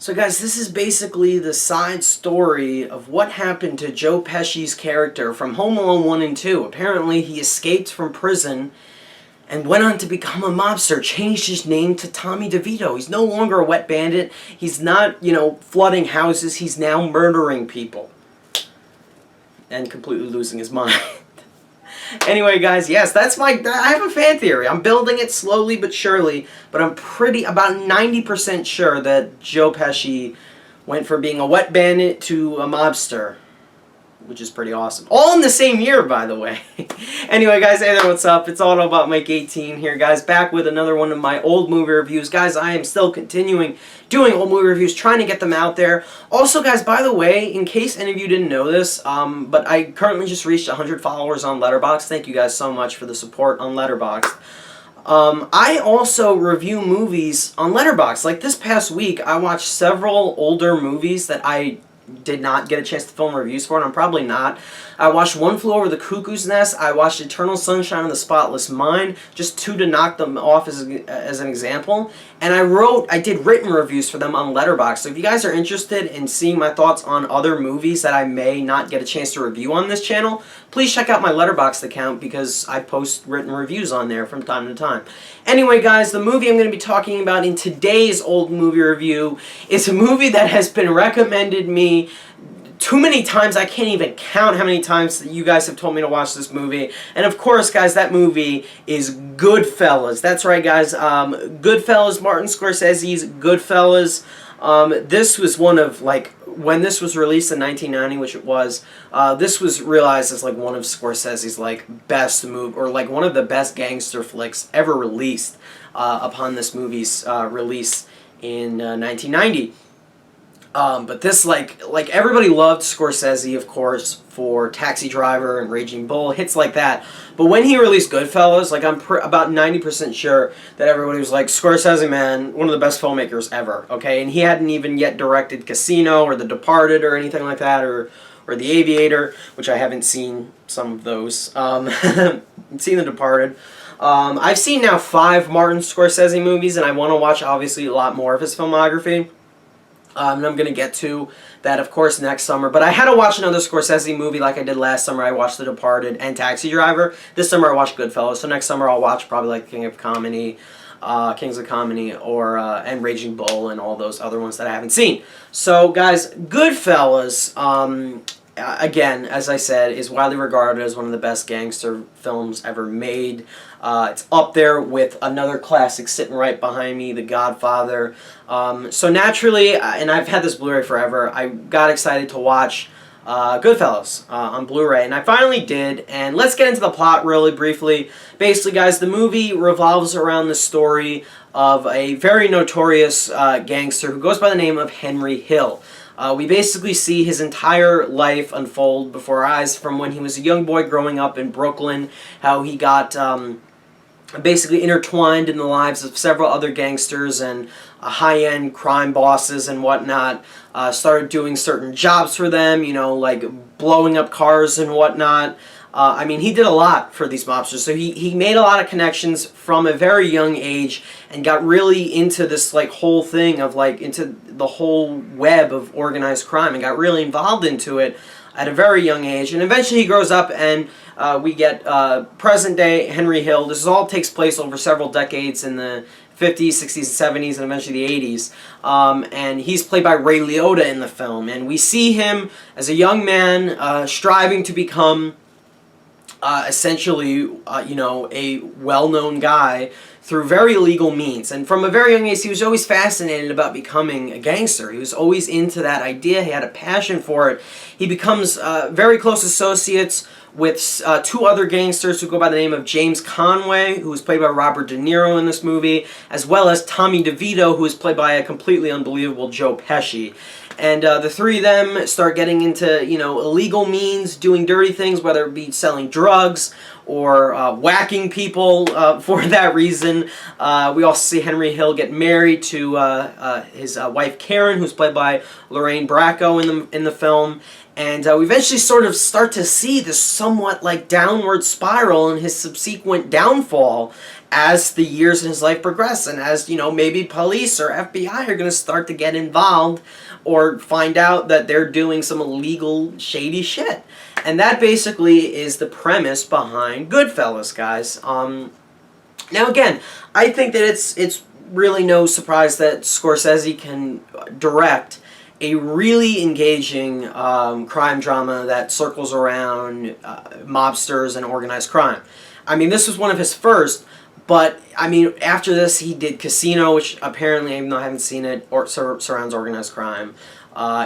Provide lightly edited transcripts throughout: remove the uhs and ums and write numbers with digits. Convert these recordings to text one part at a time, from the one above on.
So guys, this is basically the side story of what happened to Joe Pesci's character from Home Alone 1 and 2. Apparently he escaped from prison and went on to become a mobster, changed his name to Tommy DeVito. He's no longer a wet bandit. He's not, flooding houses. He's now murdering people. And completely losing his mind. Anyway, guys, yes, I have a fan theory. I'm building it slowly but surely, but I'm about 90% sure that Joe Pesci went from being a wet bandit to a mobster, which is pretty awesome. All in the same year, by the way. Anyway, guys, hey there, what's up? It's all about Mike 18 here, guys, back with another one of my old movie reviews. Guys, I am still continuing doing old movie reviews, trying to get them out there. Also, guys, by the way, in case any of you didn't know this, but I currently just reached 100 followers on Letterboxd. Thank you guys so much for the support on Letterboxd. I also review movies on Letterboxd. Like this past week, I watched several older movies that I did not get a chance to film reviews for, and I'm probably not. I watched One Flew Over the Cuckoo's Nest. I watched Eternal Sunshine of the Spotless Mind, just two to knock them off as an example. And I did written reviews for them on Letterboxd. So if you guys are interested in seeing my thoughts on other movies that I may not get a chance to review on this channel, please check out my Letterboxd account because I post written reviews on there from time to time. Anyway, guys, the movie I'm going to be talking about in today's old movie review is a movie that has been recommended me too many times. I can't even count how many times that you guys have told me to watch this movie. And of course, guys, that movie is Goodfellas. That's right, guys. Goodfellas, Martin Scorsese's Goodfellas. This was one of, when this was released in 1990, which it was, this was realized as, one of Scorsese's, best movie, or, one of the best gangster flicks ever released upon this movie's release in 1990. But this, everybody loved Scorsese, of course, for Taxi Driver and Raging Bull, hits like that. But when he released Goodfellas, I'm about 90% sure that everybody was like, Scorsese, man, one of the best filmmakers ever, okay? And he hadn't even yet directed Casino or The Departed or anything like that, or The Aviator, which I haven't seen some of those. I've seen The Departed. I've seen now 5 Martin Scorsese movies, and I want to watch, obviously, a lot more of his filmography. And I'm going to get to that, of course, next summer. But I had to watch another Scorsese movie like I did last summer. I watched The Departed and Taxi Driver. This summer I watched Goodfellas. So next summer I'll watch probably Kings of Comedy, or and Raging Bull and all those other ones that I haven't seen. So, guys, Goodfellas, again, as I said, is widely regarded as one of the best gangster films ever made. It's up there with another classic sitting right behind me, The Godfather. So naturally, and I've had this Blu-ray forever, I got excited to watch Goodfellas on Blu-ray, and I finally did. And let's get into the plot really briefly. Basically, guys, the movie revolves around the story of a very notorious gangster who goes by the name of Henry Hill. We basically see his entire life unfold before our eyes, from when he was a young boy growing up in Brooklyn, how he got basically intertwined in the lives of several other gangsters and high-end crime bosses and whatnot, started doing certain jobs for them, like blowing up cars and whatnot. I mean, he did a lot for these mobsters, so he made a lot of connections from a very young age and got really into this, whole thing of, into the whole web of organized crime and got really involved into it at a very young age. And eventually he grows up and we get present-day Henry Hill. This all takes place over several decades in the 50s, 60s, 70s, and eventually the 80s. And he's played by Ray Liotta in the film. And we see him as a young man striving to become essentially, a well-known guy through very illegal means. And from a very young age, he was always fascinated about becoming a gangster. He was always into that idea. He had a passion for it. He becomes very close associates with 2 other gangsters who go by the name of James Conway, who is played by Robert De Niro in this movie, as well as Tommy DeVito, who is played by a completely unbelievable Joe Pesci. And the 3 of them start getting into, illegal means, doing dirty things, whether it be selling drugs or whacking people for that reason. We also see Henry Hill get married to his wife Karen, who's played by Lorraine Bracco in the film. And we eventually sort of start to see this somewhat downward spiral and his subsequent downfall as the years in his life progress, and as, you know, maybe police or FBI are going to start to get involved or find out that they're doing some illegal, shady shit. And that basically is the premise behind Goodfellas, guys. Now again, I think that it's really no surprise that Scorsese can direct a really engaging crime drama that circles around mobsters and organized crime. I mean, this was one of his first, but I mean, after this he did Casino, which apparently, even though I haven't seen it, or surrounds organized crime.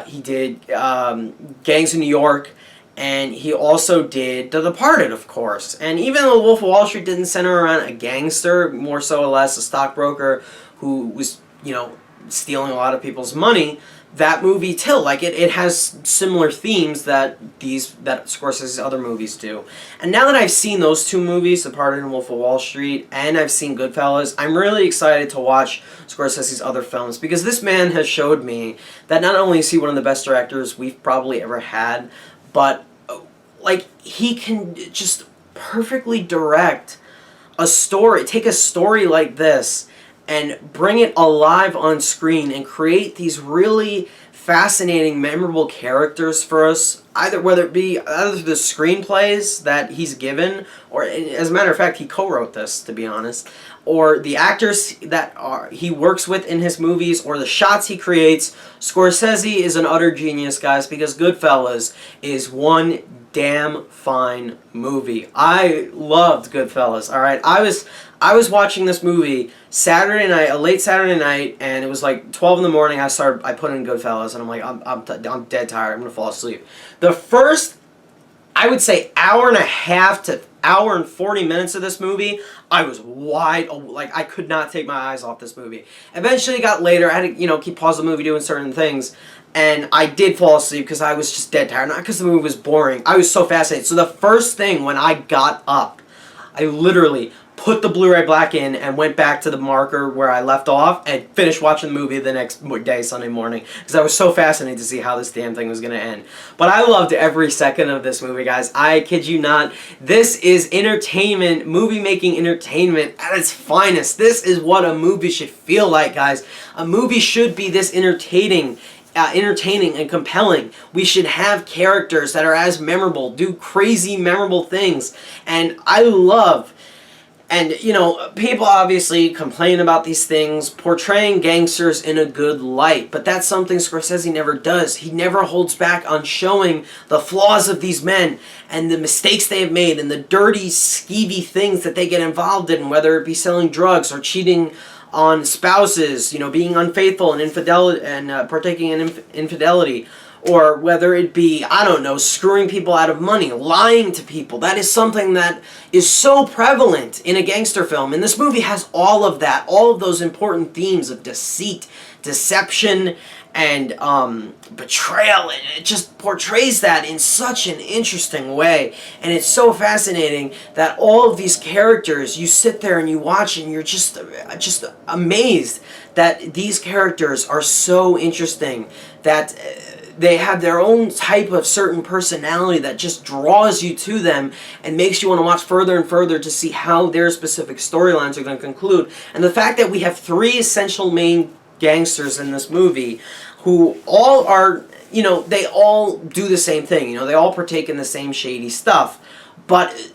He did Gangs in New York, and he also did The Departed, of course. And even though Wolf of Wall Street didn't center around a gangster, more so or less a stockbroker who was, you know, stealing a lot of people's money, that movie too, like, it has similar themes that Scorsese's other movies do. And now that I've seen those two movies, Departed and Wolf of Wall Street, and I've seen Goodfellas, I'm really excited to watch Scorsese's other films, because this man has showed me that not only is he one of the best directors we've probably ever had, but like, he can just perfectly direct a story, take a story like this and bring it alive on screen and create these really fascinating, memorable characters for us, whether it be either the screenplays that he's given, or, as a matter of fact, he co-wrote this, to be honest, or the actors that he works with in his movies, or the shots he creates. Scorsese is an utter genius, guys, because Goodfellas is one damn fine movie. I loved Goodfellas, alright? I was watching this movie Saturday night, a late Saturday night, and it was like 12 in the morning. I put in Goodfellas, and I'm like, I'm dead tired. I'm gonna fall asleep. The first, I would say, hour and a half to hour and 40 minutes of this movie, I was like, I could not take my eyes off this movie. Eventually, it got later. I had to, you know, pause the movie doing certain things, and I did fall asleep because I was just dead tired. Not because the movie was boring. I was so fascinated. So the first thing when I got up, I literally put the Blu-ray black in and went back to the marker where I left off and finished watching the movie the next day, Sunday morning, because I was so fascinated to see how this damn thing was going to end. But I loved every second of this movie, guys. I kid you not. This is entertainment, movie-making entertainment at its finest. This is what a movie should feel like, guys. A movie should be this entertaining and compelling. We should have characters that are as memorable, do crazy, memorable things. And I love... And, you know, people obviously complain about these things, portraying gangsters in a good light. But that's something Scorsese never does. He never holds back on showing the flaws of these men and the mistakes they have made and the dirty, skeevy things that they get involved in, whether it be selling drugs or cheating on spouses, you know, being unfaithful and infidelity and partaking in infidelity. Or whether it be, I don't know, screwing people out of money, lying to people. That is something that is so prevalent in a gangster film. And this movie has all of that, all of those important themes of deceit, deception, and betrayal. And it just portrays that in such an interesting way. And it's so fascinating that all of these characters, you sit there and you watch and you're just amazed that these characters are so interesting, that... they have their own type of certain personality that just draws you to them and makes you want to watch further and further to see how their specific storylines are going to conclude. And the fact that we have three essential main gangsters in this movie who all are, you know, they all do the same thing. You know, they all partake in the same shady stuff. But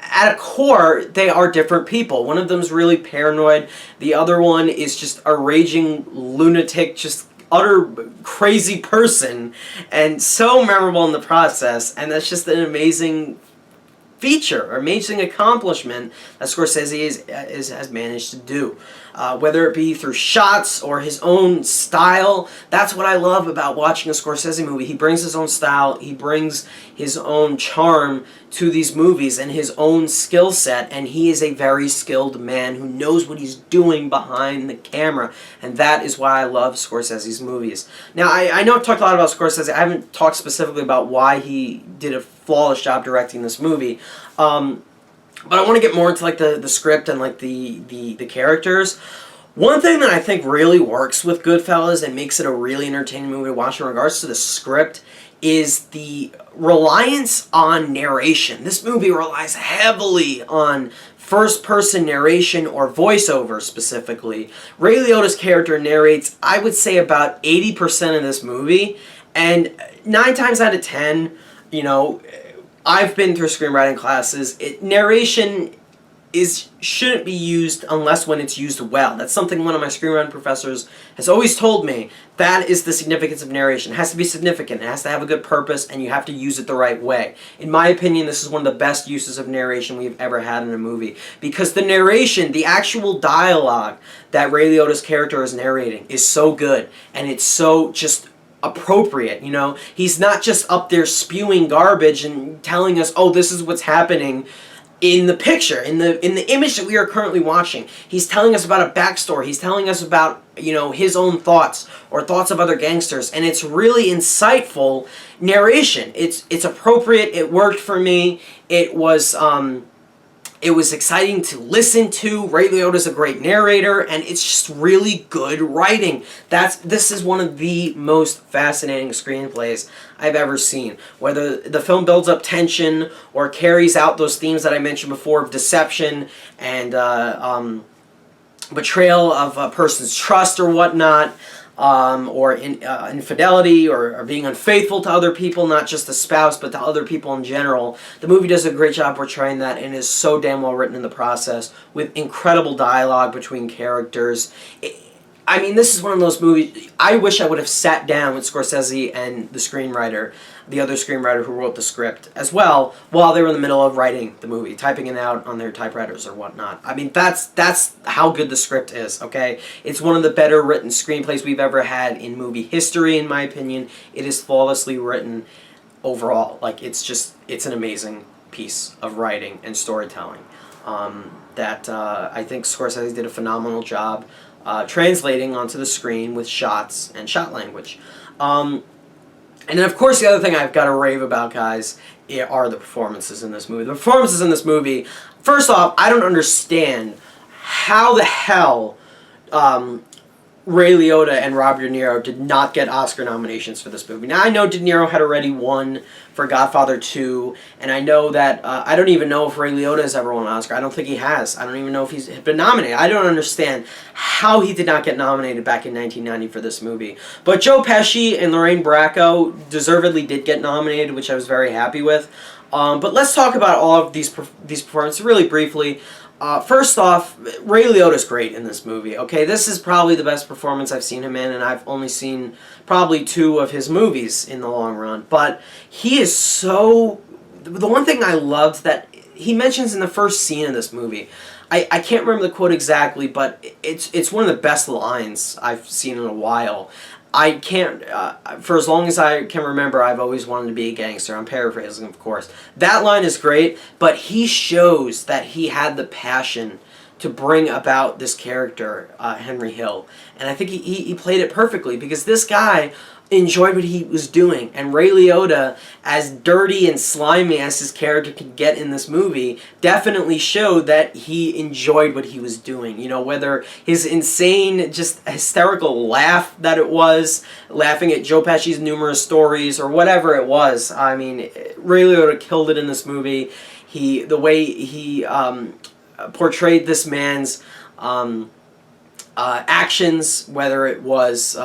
at a core, they are different people. One of them's really paranoid. The other one is just a raging lunatic, just utter crazy person, and so memorable in the process. And that's just an amazing feature, or amazing accomplishment that Scorsese has managed to do. Whether it be through shots or his own style, that's what I love about watching a Scorsese movie. He brings his own style, he brings his own charm to these movies and his own skill set, and he is a very skilled man who knows what he's doing behind the camera, and that is why I love Scorsese's movies. Now, I know I've talked a lot about Scorsese. I haven't talked specifically about why he did a flawless job directing this movie. But I want to get more into like the script and like the characters. One thing that I think really works with Goodfellas and makes it a really entertaining movie to watch in regards to the script is the reliance on narration. This movie relies heavily on first-person narration or voiceover specifically. Ray Liotta's character narrates, I would say, about 80% of this movie, and 9 times out of 10, you know, I've been through screenwriting classes. Narration shouldn't be used unless when it's used well. That's something one of my screenwriting professors has always told me. That is the significance of narration. It has to be significant. It has to have a good purpose, and you have to use it the right way. In my opinion, this is one of the best uses of narration we've ever had in a movie. Because the narration, the actual dialogue that Ray Liotta's character is narrating is so good, and it's so just appropriate, you know? He's not just up there spewing garbage and telling us, oh, this is what's happening in the picture, in the image that we are currently watching. He's telling us about a backstory. He's telling us about, you know, his own thoughts or thoughts of other gangsters, and it's really insightful narration. It's appropriate. It worked for me. It was exciting to listen to. Ray Liotta's a great narrator, and it's just really good writing. This is one of the most fascinating screenplays I've ever seen. Whether the film builds up tension or carries out those themes that I mentioned before of deception and betrayal of a person's trust or whatnot, or infidelity or being unfaithful to other people, not just the spouse, but to other people in general. The movie does a great job portraying that and is so damn well written in the process with incredible dialogue between characters. I mean, this is one of those movies, I wish I would have sat down with Scorsese and the screenwriter, the other screenwriter who wrote the script as well, while they were in the middle of writing the movie, typing it out on their typewriters or whatnot. I mean, that's how good the script is, okay? It's one of the better written screenplays we've ever had in movie history, in my opinion. It is flawlessly written overall. Like, it's an amazing piece of writing and storytelling that I think Scorsese did a phenomenal job translating onto the screen with shots and shot language. And then, of course, the other thing I've got to rave about, guys, are the performances in this movie. The performances in this movie, first off, I don't understand how the hell Ray Liotta and Robert De Niro did not get Oscar nominations for this movie. Now, I know De Niro had already won for Godfather 2, and I know that, I don't even know if Ray Liotta has ever won an Oscar. I don't think he has. I don't even know if he's been nominated. I don't understand how he did not get nominated back in 1990 for this movie. But Joe Pesci and Lorraine Bracco deservedly did get nominated, which I was very happy with. But let's talk about all of these performances really briefly. First off, Ray Liotta's great in this movie, okay? This is probably the best performance I've seen him in, and I've only seen probably 2 of his movies in the long run. But he is so... The one thing I loved that he mentions in the first scene of this movie, I can't remember the quote exactly, but it's one of the best lines I've seen in a while. I can't, for as long as I can remember, I've always wanted to be a gangster. I'm paraphrasing, of course. That line is great, but he shows that he had the passion to bring about this character, Henry Hill. And I think he played it perfectly, because this guy enjoyed what he was doing. And Ray Liotta, as dirty and slimy as his character could get in this movie, definitely showed that he enjoyed what he was doing. You know, whether his insane, just hysterical laugh that it was, laughing at Joe Pesci's numerous stories, or whatever it was. I mean, Ray Liotta killed it in this movie. The way he portrayed this man's actions, whether it was,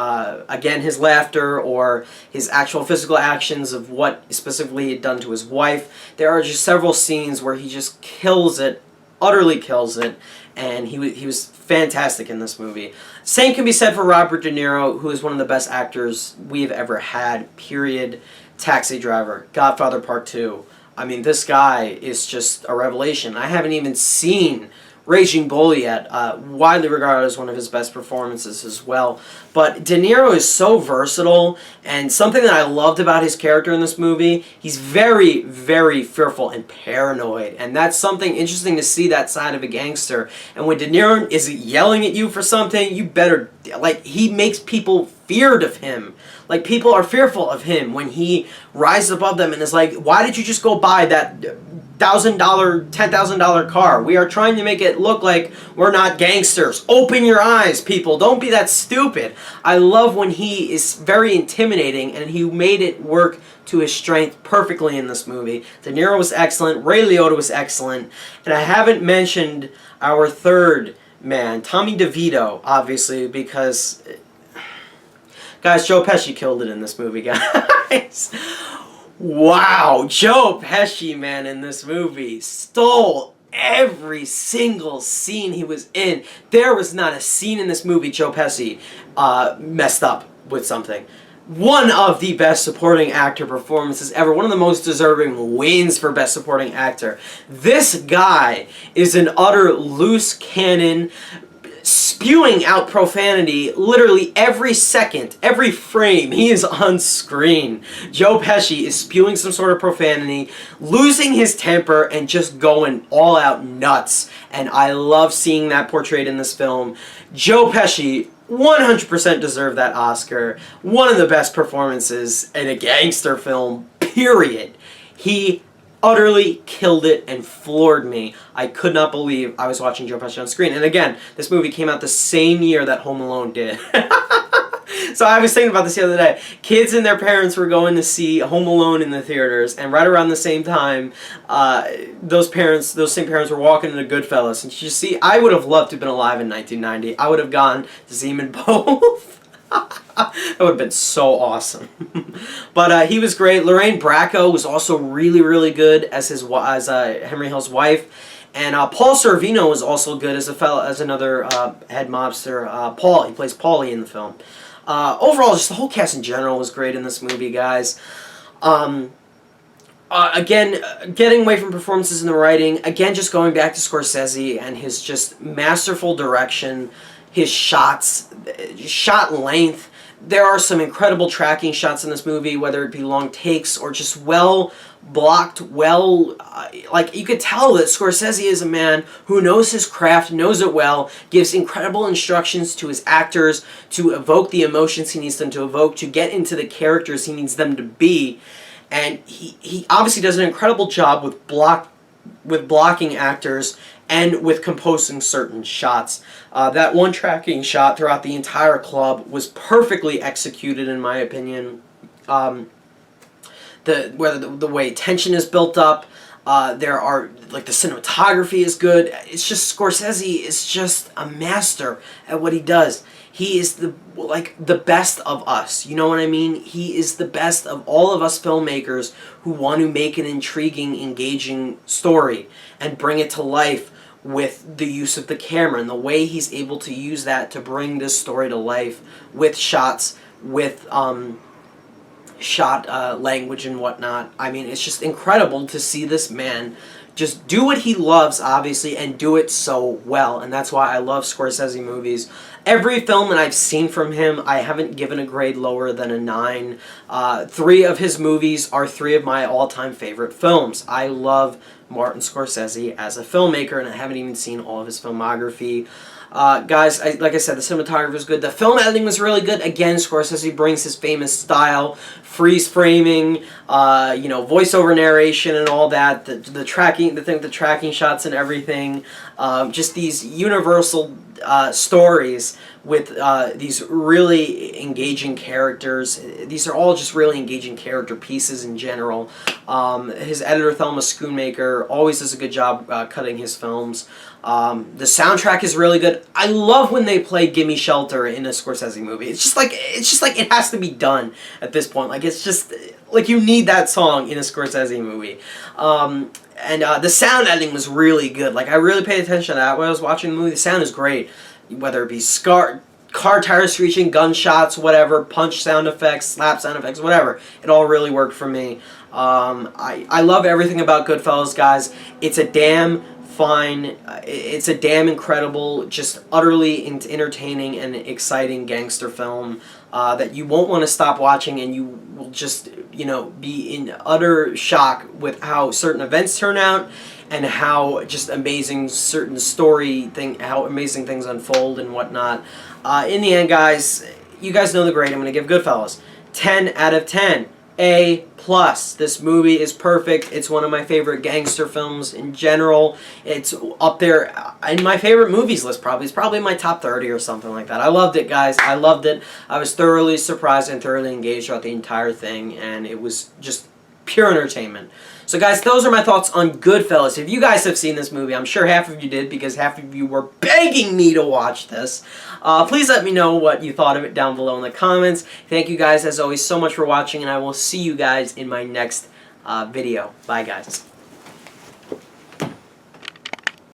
again, his laughter or his actual physical actions of what specifically he had done to his wife. There are just several scenes where he just kills it, utterly kills it, and he was fantastic in this movie. Same can be said for Robert De Niro, who is one of the best actors we've ever had, period. Taxi Driver, Godfather Part 2. I mean, this guy is just a revelation. I haven't even seen Raging Bull yet, widely regarded as one of his best performances as well. But De Niro is so versatile, and something that I loved about his character in this movie, he's very, very fearful and paranoid, and that's something interesting to see, that side of a gangster. And when De Niro is yelling at you for something, you better, like, he makes people feared of him. Like, people are fearful of him when he rises above them and is like, why did you just go buy that $1,000, $10,000 car? We are trying to make it look like we're not gangsters. Open your eyes, people. Don't be that stupid. I love when he is very intimidating, and he made it work to his strength perfectly in this movie. DeNiro was excellent. Ray Liotta was excellent. And I haven't mentioned our third man, Tommy DeVito, obviously, because... Guys, Joe Pesci killed it in this movie, guys. Wow, Joe Pesci, man, in this movie stole every single scene he was in. There was not a scene in this movie Joe Pesci messed up with something. One of the best supporting actor performances ever. One of the most deserving wins for best supporting actor. This guy is an utter loose cannon, spewing out profanity literally every second, every frame he is on screen. Joe Pesci is spewing some sort of profanity, losing his temper, and just going all out nuts. And I love seeing that portrayed in this film. Joe Pesci 100% deserved that Oscar. One of the best performances in a gangster film, period. He utterly killed it and floored me. I could not believe I was watching Joe Pesci on screen. And again, this movie came out the same year that Home Alone did. So I was thinking about this the other day. Kids and their parents were going to see Home Alone in the theaters, and right around the same time, those same parents were walking into Goodfellas. And you see, I would have loved to have been alive in 1990. I would have gone to see them in both. That would have been so awesome. But he was great. Lorraine Bracco was also really, really good as Henry Hill's wife. And Paul Sorvino was also good as another head mobster. Paul, he plays Paulie in the film. Overall, just the whole cast in general was great in this movie, guys. Again, getting away from performances and the writing, again, just going back to Scorsese and his just masterful direction, his shots, shot length. There are some incredible tracking shots in this movie, whether it be long takes or just well blocked, like you could tell that Scorsese is a man who knows his craft, knows it well, gives incredible instructions to his actors to evoke the emotions he needs them to evoke, to get into the characters he needs them to be. And he obviously does an incredible job with blocking actors and with composing certain shots. That one tracking shot throughout the entire club was perfectly executed, in my opinion. The way tension is built up, the cinematography is good. It's just Scorsese is just a master at what he does. He is the best of us. You know what I mean? He is the best of all of us filmmakers who want to make an intriguing, engaging story and bring it to life with the use of the camera and the way he's able to use that to bring this story to life with shots, with shot language and whatnot. I mean, it's just incredible to see this man just do what he loves, obviously, and do it so well. And that's why I love Scorsese movies. Every film that I've seen from him, I haven't given a grade lower than a 9. 3 of his movies are 3 of my all-time favorite films. I love Martin Scorsese as a filmmaker, and I haven't even seen all of his filmography. Guys, like I said, the cinematography was good. The film editing was really good. Again, Scorsese brings his famous style, freeze framing, voiceover narration and all that. The tracking shots and everything. Just these universal stories with these really engaging characters. These are all just really engaging character pieces in general. His editor, Thelma Schoonmaker, always does a good job cutting his films. The soundtrack is really good. I love when they play "Gimme Shelter" in a Scorsese movie. It's just like it has to be done at this point. Like, it's just like you need that song in a Scorsese movie. And the sound editing was really good. Like, I really paid attention to that when I was watching the movie. The sound is great, whether it be car tires screeching, gunshots, whatever, punch sound effects, slap sound effects, whatever. It all really worked for me. I love everything about Goodfellas, guys. It's a damn fine, it's a damn incredible, just utterly entertaining and exciting gangster film that you won't want to stop watching, and you will just, be in utter shock with how certain events turn out and how just amazing how amazing things unfold and whatnot. In the end, guys, you guys know the grade I'm going to give Goodfellas. 10 out of 10. A+. This movie is perfect. It's one of my favorite gangster films in general. It's up there in my favorite movies list probably. It's probably my top 30 or something like that. I loved it, guys. I loved it. I was thoroughly surprised and thoroughly engaged throughout the entire thing, and it was just pure entertainment. So guys, those are my thoughts on Goodfellas. If you guys have seen this movie, I'm sure half of you did because half of you were begging me to watch this. Please let me know what you thought of it down below in the comments. Thank you guys, as always, so much for watching, and I will see you guys in my next video. Bye, guys.